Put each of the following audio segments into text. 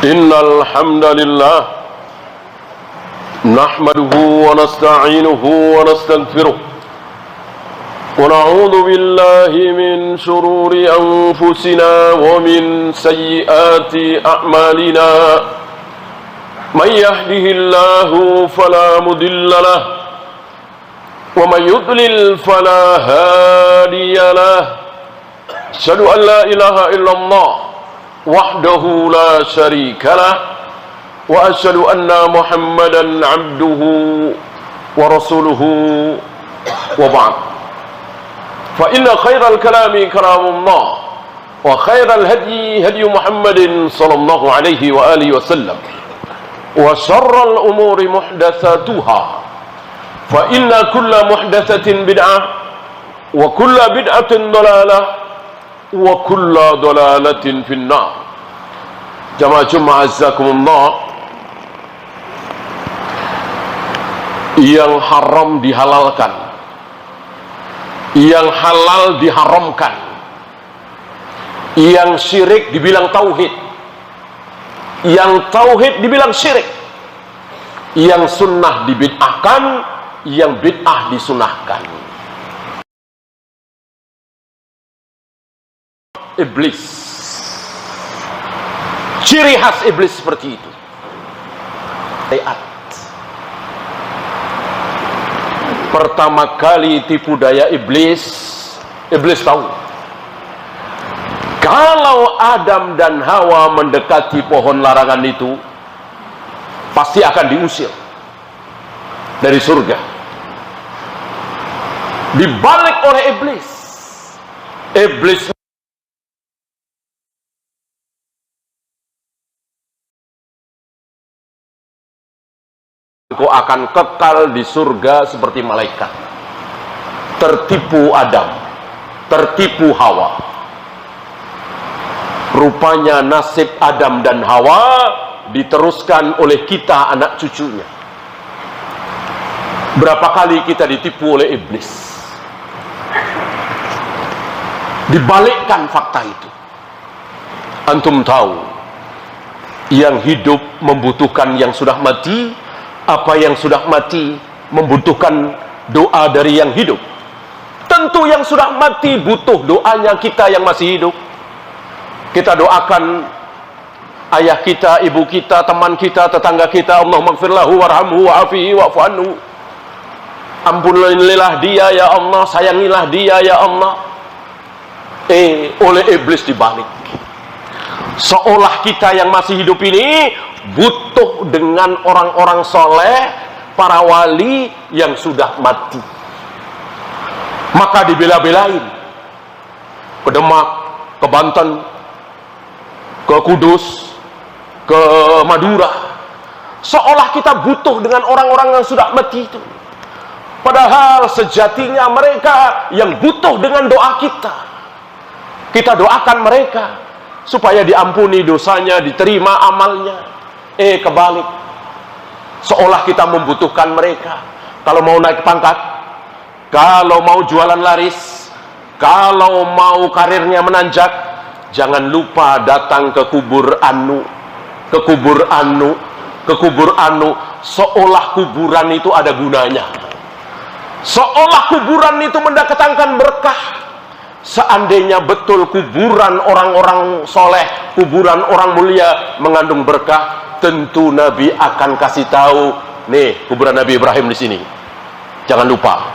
Innal hamdalillah nahmaduhu wa nasta'inuhu wa nastaghfiruh wa na'udzu billahi min shururi anfusina wa min sayyiati a'malina. Man yahdihillahu fala mudilla lahu wa man yudlil fala hadiya lahu. Asyhadu an la ilaha illallah wahdahu la syarika lah wa asyhadu anna Muhammadan abduhu wa rasuluhu wa ba'd. Fa inna khairal kalami kalamullah wa khairal hadyi hadyu Muhammadin sallallahu alaihi wa alihi wasallam wa syarral umuri muhdatsatuha fa inna kulla muhdatsatin bid'ah wa kulla bid'atin dhalalah wa kulla dhalalatin finnar. Jamaah Jumat azzakumullah, yang haram dihalalkan, yang halal diharamkan, yang syirik dibilang tauhid, yang tauhid dibilang syirik, yang sunnah dibid'ahkan, yang bid'ah disunahkan. Iblis, ciri khas iblis seperti itu. Pertama kali tipu daya iblis, iblis tahu kalau Adam dan Hawa mendekati pohon larangan itu pasti akan diusir dari surga. Dibalik oleh iblis. Iblis kau akan kekal di surga seperti malaikat. Tertipu Adam, tertipu Hawa. Rupanya nasib Adam dan Hawa diteruskan oleh kita, anak cucunya. Berapa kali kita ditipu oleh iblis. Dibalikkan fakta itu. Antum tahu, yang hidup membutuhkan yang sudah mati, apa yang sudah mati membutuhkan doa dari yang hidup. Tentu yang sudah mati butuh doanya kita yang masih hidup. Kita doakan ayah kita, ibu kita, teman kita, tetangga kita, Allahumma ighfir lahu warhamhu wa'afihi wa'fu anhu. Ampunilah dia ya Allah, sayangilah dia ya Allah. Oleh iblis dibalik. Seolah kita yang masih hidup ini butuh dengan orang-orang soleh, para wali yang sudah mati. Maka dibela-belain ke Demak, ke Banten, ke Kudus, ke Madura. Seolah kita butuh dengan orang-orang yang sudah mati itu. Padahal sejatinya mereka yang butuh dengan doa kita. Kita doakan mereka supaya diampuni dosanya, diterima amalnya. Kebalik, seolah kita membutuhkan mereka. Kalau mau naik pangkat, kalau mau jualan laris, kalau mau karirnya menanjak, jangan lupa datang ke kubur Anu, ke kubur Anu, ke kubur Anu. Seolah kuburan itu ada gunanya, seolah kuburan itu mendatangkan berkah. Seandainya betul kuburan orang-orang soleh, kuburan orang mulia mengandung berkah, tentu Nabi akan kasih tahu, nih kuburan Nabi Ibrahim di sini, jangan lupa.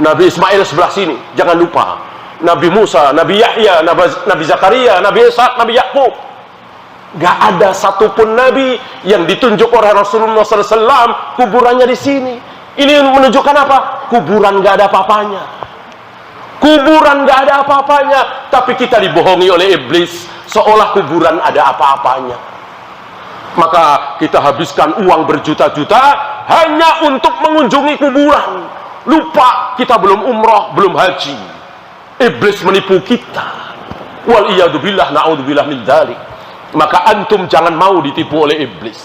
Nabi Ismail sebelah sini, jangan lupa. Nabi Musa, Nabi Yahya, Nabi Zakaria, Nabi Ishak, Nabi Yakub. Gak ada satupun Nabi yang ditunjuk oleh Rasulullah SAW kuburannya di sini. Ini menunjukkan apa? Kuburan gak ada apa-apanya. Kuburan gak ada apa-apanya, tapi kita dibohongi oleh iblis seolah kuburan ada apa-apanya. Maka kita habiskan uang berjuta-juta hanya untuk mengunjungi kuburan. Lupa kita belum umroh, belum haji. Iblis menipu kita. Wal iyadu billah, na'udzubillah min dzalik. Maka antum jangan mau ditipu oleh iblis.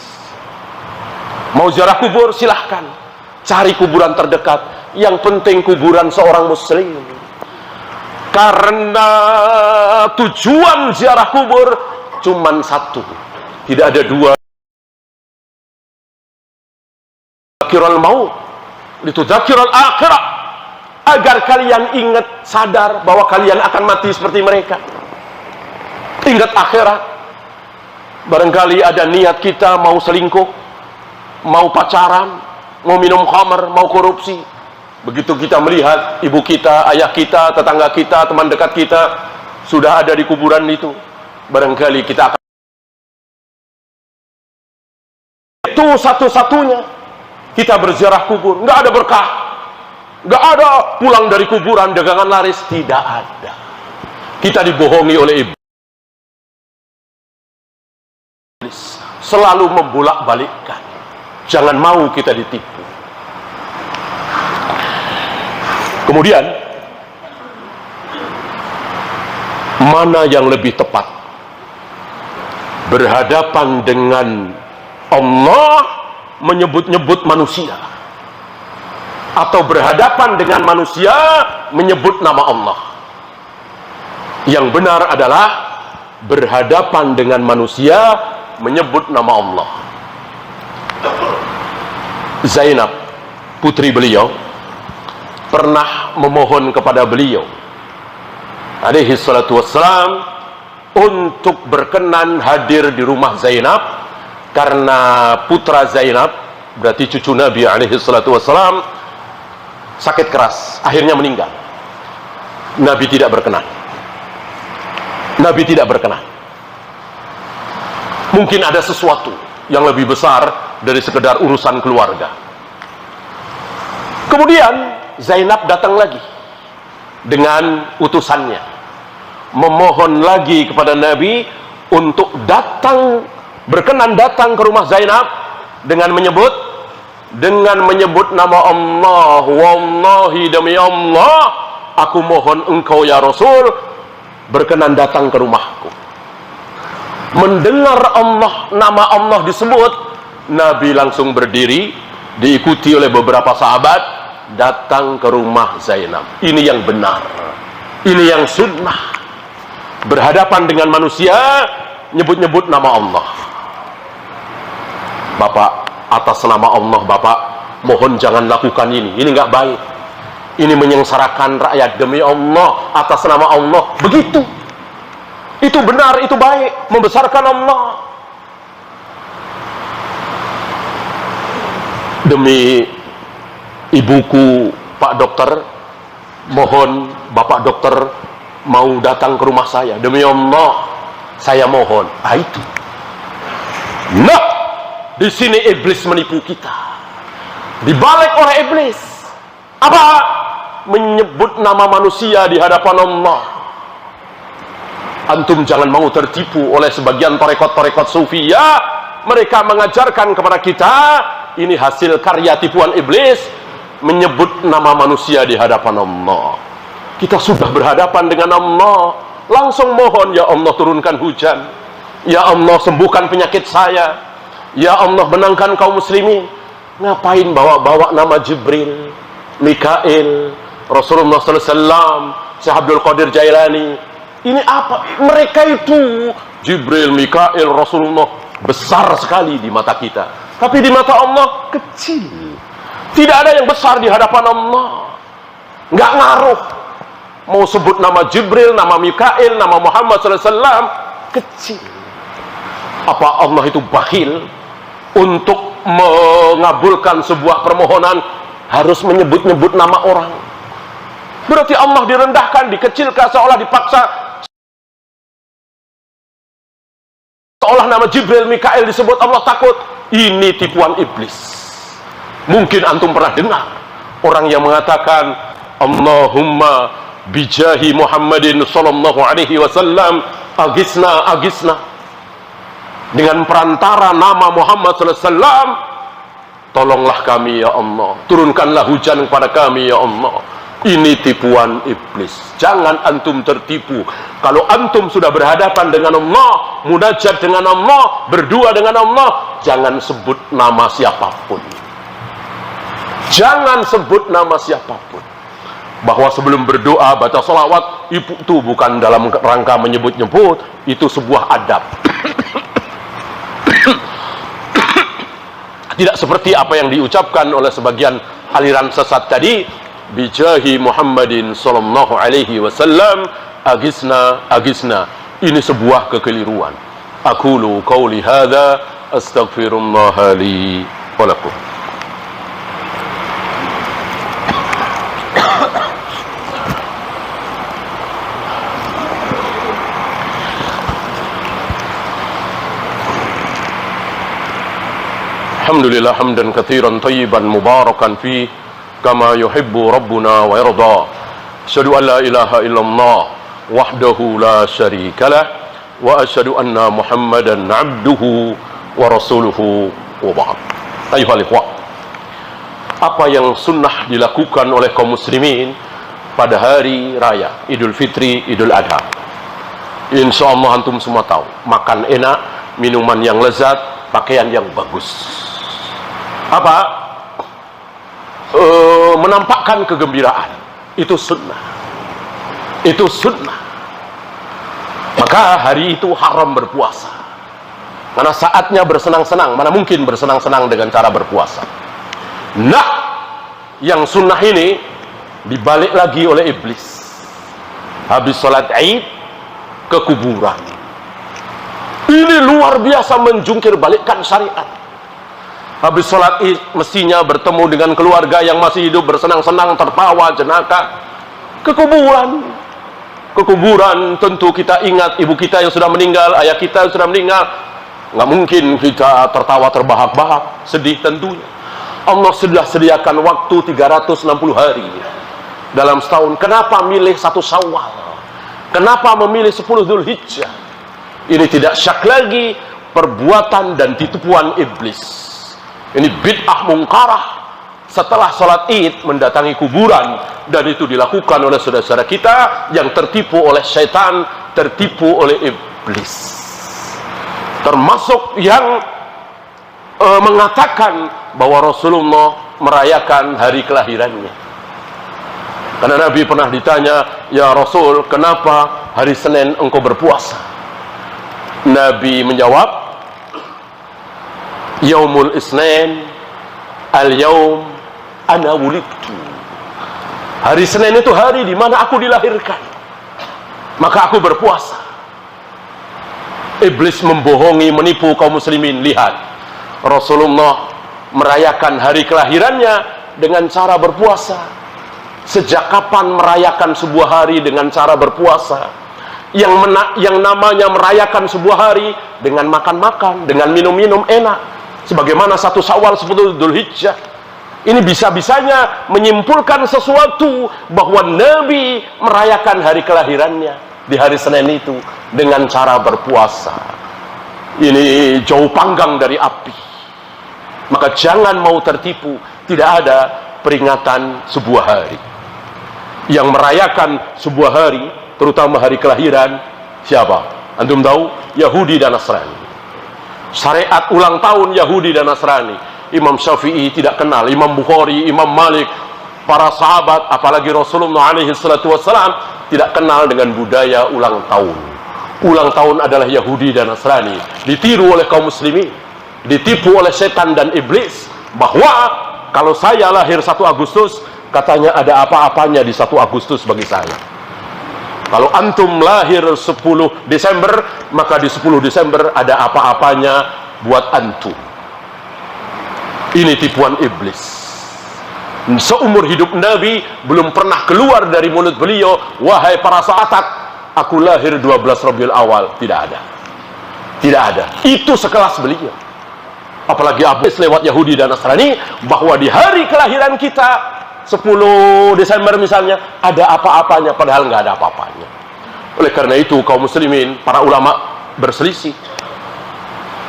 Mau ziarah kubur silahkan, cari kuburan terdekat. Yang penting kuburan seorang muslim. Karena tujuan ziarah kubur cuman satu, Tidak ada dua. Zakirul maut, itu zakirul akhirah, agar kalian ingat, sadar bahwa kalian akan mati seperti mereka. Ingat akhirat. Barangkali ada niat kita mau selingkuh, mau pacaran, mau minum khamar, mau korupsi. Begitu kita melihat ibu kita, ayah kita, tetangga kita, teman dekat kita sudah ada di kuburan itu, barangkali kita akan, itu satu-satunya kita berziarah kubur. Nggak ada berkah, nggak ada pulang dari kuburan dagangan laris, tidak ada. Kita dibohongi oleh iblis, selalu membolak-balikkan. Jangan mau kita ditipu. Kemudian, mana yang lebih tepat? Berhadapan dengan Allah menyebut-nyebut manusia, atau berhadapan dengan manusia menyebut nama Allah? Yang benar adalah berhadapan dengan manusia menyebut nama Allah. Zainab, putri beliau, pernah memohon kepada beliau alaihi salatu wassalam untuk berkenan hadir di rumah Zainab, karena putra Zainab, berarti cucu Nabi alaihi salatu wassalam, sakit keras, akhirnya meninggal. Nabi tidak berkenan. Nabi tidak berkenan. Mungkin ada sesuatu yang lebih besar dari sekedar urusan keluarga. Kemudian Zainab datang lagi dengan utusannya, memohon lagi kepada Nabi untuk datang, berkenan datang ke rumah Zainab dengan menyebut nama Allah. Wallahi, demi Allah, aku mohon engkau ya Rasul berkenan datang ke rumahku. Mendengar nama Allah disebut, Nabi langsung berdiri, diikuti oleh beberapa sahabat, datang ke rumah Zainab. Ini yang benar, ini yang sunnah. Berhadapan dengan manusia, nyebut-nyebut nama Allah. Bapak, atas nama Allah Bapak, mohon jangan lakukan ini nggak baik, ini menyengsarakan rakyat, demi Allah, atas nama Allah. Begitu, itu benar, itu baik, membesarkan Allah. Demi ibuku, Pak Dokter, mohon Bapak Dokter mau datang ke rumah saya, demi Allah saya mohon. Itu. Nah, di sini iblis menipu kita, dibalik oleh iblis. Apa? Menyebut nama manusia di hadapan Allah. Antum jangan mau tertipu oleh sebagian tarekat-tarekat sufiyah. Mereka mengajarkan kepada kita, ini hasil karya tipuan iblis, menyebut nama manusia di hadapan Allah. Kita sudah berhadapan dengan Allah, langsung mohon, ya Allah turunkan hujan, ya Allah sembuhkan penyakit saya, ya Allah menangkan kaum muslimin. Ngapain bawa-bawa nama Jibril, Mikail, Rasulullah SAW, Syekh Abdul Qadir Jailani? Ini apa? Mereka itu Jibril, Mikail, Rasulullah besar sekali di mata kita, tapi di mata Allah kecil. Tidak ada yang besar di hadapan Allah. Nggak ngaruh mau sebut nama Jibril, nama Mikail, nama Muhammad SAW, kecil. Apa Allah itu bakhil untuk mengabulkan sebuah permohonan harus menyebut-nyebut nama orang? Berarti Allah direndahkan, dikecilkan, seolah dipaksa, seolah nama Jibril, Mikail disebut Allah takut. Ini tipuan iblis. Mungkin antum pernah dengar orang yang mengatakan, Allahumma bijahi Muhammadin sallallahu alaihi wasallam agisna, agisna, dengan perantara nama Muhammad sallallahu alaihi wasallam, tolonglah kami ya Allah, turunkanlah hujan kepada kami ya Allah. Ini tipuan iblis. Jangan antum tertipu. Kalau antum sudah berhadapan dengan Allah, munajat dengan Allah, berdua dengan Allah, jangan sebut nama siapapun. Jangan sebut nama siapapun. Bahwa sebelum berdoa baca salawat itu bukan dalam rangka menyebut-nyebut, itu sebuah adab. Tidak seperti apa yang diucapkan oleh sebagian aliran sesat tadi, bijahi Muhammadin sallallahu alaihi wasallam agisna agisna. Ini sebuah kekeliruan. Aqulu qauli hadza astaghfirullah li wa lakum. Alhamdulillah hamdan katsiran thayyiban mubarakan fi kama yuhibbu rabbuna wa yarda. Asyhadu an la ilaha illallah wahdahu la syarikalah wa asyhadu anna Muhammadan abduhu wa rasuluhu wa ba'd. Ayyuhal ikhwah, apa yang sunnah dilakukan oleh kaum muslimin pada hari raya Idul Fitri, Idul Adha, insyaallah antum semua tahu, makan enak, minuman yang lezat, pakaian yang bagus. Apa? Menampakkan kegembiraan. Itu sunnah. Itu sunnah. Maka hari itu haram berpuasa. Karena saatnya bersenang-senang. Mana mungkin bersenang-senang dengan cara berpuasa. Nah, yang sunnah ini dibalik lagi oleh iblis. Habis sholat Id ke kuburan. Ini luar biasa menjungkir balikkan syariat. Habis sholat Id mestinya bertemu dengan keluarga yang masih hidup, bersenang-senang, tertawa, jenaka. Ke kuburan. Ke kuburan tentu kita ingat ibu kita yang sudah meninggal, ayah kita yang sudah meninggal. Nggak mungkin kita tertawa terbahak-bahak, sedih tentunya. Allah sudah sediakan waktu 360 hari dalam setahun. Kenapa milih 1 Syawal? Kenapa memilih 10 Dzulhijjah? Ini tidak syak lagi perbuatan dan tipuan iblis. Ini bid'ah mungkarah. Setelah sholat Id mendatangi kuburan, dan itu dilakukan oleh saudara-saudara kita yang tertipu oleh syaitan, tertipu oleh iblis. Termasuk yang mengatakan bahwa Rasulullah merayakan hari kelahirannya. Karena Nabi pernah ditanya, ya Rasul, kenapa hari Senin engkau berpuasa? Nabi menjawab, Yaumul Isnin al-yaum ana wulidtu. Hari Senin itu hari di mana aku dilahirkan. Maka aku berpuasa. Iblis membohongi, menipu kaum muslimin. Lihat, Rasulullah merayakan hari kelahirannya dengan cara berpuasa. Sejak kapan merayakan sebuah hari dengan cara berpuasa? Yang namanya merayakan sebuah hari dengan makan-makan, dengan minum-minum enak. Sebagaimana 1 Syawal 10 Dzulhijjah. Ini bisa-bisanya menyimpulkan sesuatu bahwa Nabi merayakan hari kelahirannya di hari Senin itu dengan cara berpuasa. Ini jauh panggang dari api. Maka jangan mau tertipu. Tidak ada peringatan sebuah hari. Yang merayakan sebuah hari, terutama hari kelahiran, siapa? Antum tahu? Yahudi dan Nasrani. Syariat ulang tahun Yahudi dan Nasrani. Imam Syafi'i tidak kenal, Imam Bukhari, Imam Malik, para sahabat, apalagi Rasulullah alaihi salatu wassalam tidak kenal dengan budaya ulang tahun. Ulang tahun adalah Yahudi dan Nasrani. Ditiru oleh kaum muslimin, ditipu oleh setan dan iblis, bahwa kalau saya lahir 1 Agustus, katanya ada apa-apanya di 1 Agustus bagi saya. Kalau antum lahir 10 Desember, maka di 10 Desember ada apa-apanya buat antum. Ini tipuan iblis. Seumur hidup Nabi belum pernah keluar dari mulut beliau, wahai para sahabat, aku lahir 12 Rabiul Awal. Tidak ada. Tidak ada. Itu sekelas beliau. Apalagi habis lewat Yahudi dan Nasrani, bahwa di hari kelahiran kita 10 Desember misalnya, ada apa-apanya, padahal nggak ada apa-apanya. Oleh karena itu kaum muslimin, para ulama berselisih.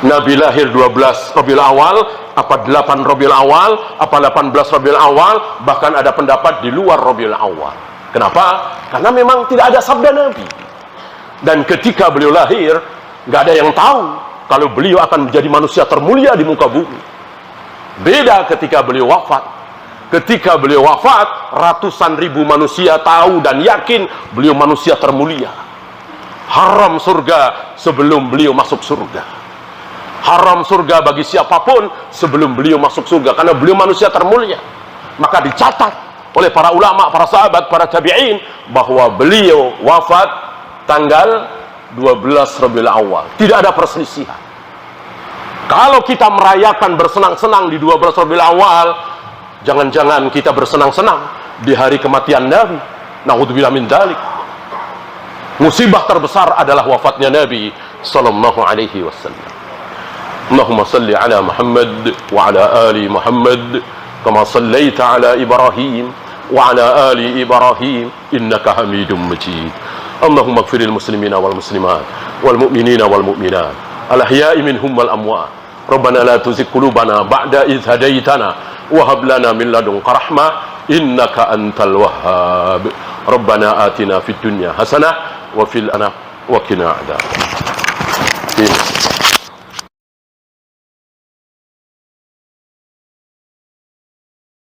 Nabi lahir 12 Rabiul Awal, apa 8 Rabiul Awal, apa 18 Rabiul Awal, bahkan ada pendapat di luar Rabiul Awal. Kenapa? Karena memang tidak ada sabda Nabi. Dan ketika beliau lahir, nggak ada yang tahu kalau beliau akan menjadi manusia termulia di muka bumi. Beda ketika beliau wafat. Ketika beliau wafat, ratusan ribu manusia tahu dan yakin beliau manusia termulia. Haram surga sebelum beliau masuk surga. haram surga bagi siapapun sebelum beliau masuk surga, karena beliau manusia termulia. Maka dicatat oleh para ulama, para sahabat, para tabi'in bahwa beliau wafat tanggal 12 Rabiul Awal. Tidak ada perselisihan. Kalau kita merayakan bersenang-senang di 12 Rabiul Awal, jangan-jangan kita bersenang-senang di hari kematian Nabi. Na'udzubillah min dzalik. Musibah terbesar adalah wafatnya Nabi sallallahu alaihi wasallam. Allahumma salli ala Muhammad wa ala ali Muhammad kama sallaita ala Ibrahim wa ala ali Ibrahim innaka Hamidum Majid. Allahumma ighfiril muslimina wal muslimat wal mu'minina wal mu'minat al ahya'i minhum wal amwat. Rabbana la tuzigh qulubana ba'da idh hadaitana wa hab lana min ladunka rahmah innaka antal wahhab. Rabbana atina fid dunya hasanah wa fil akhirati wa qina adzabannar.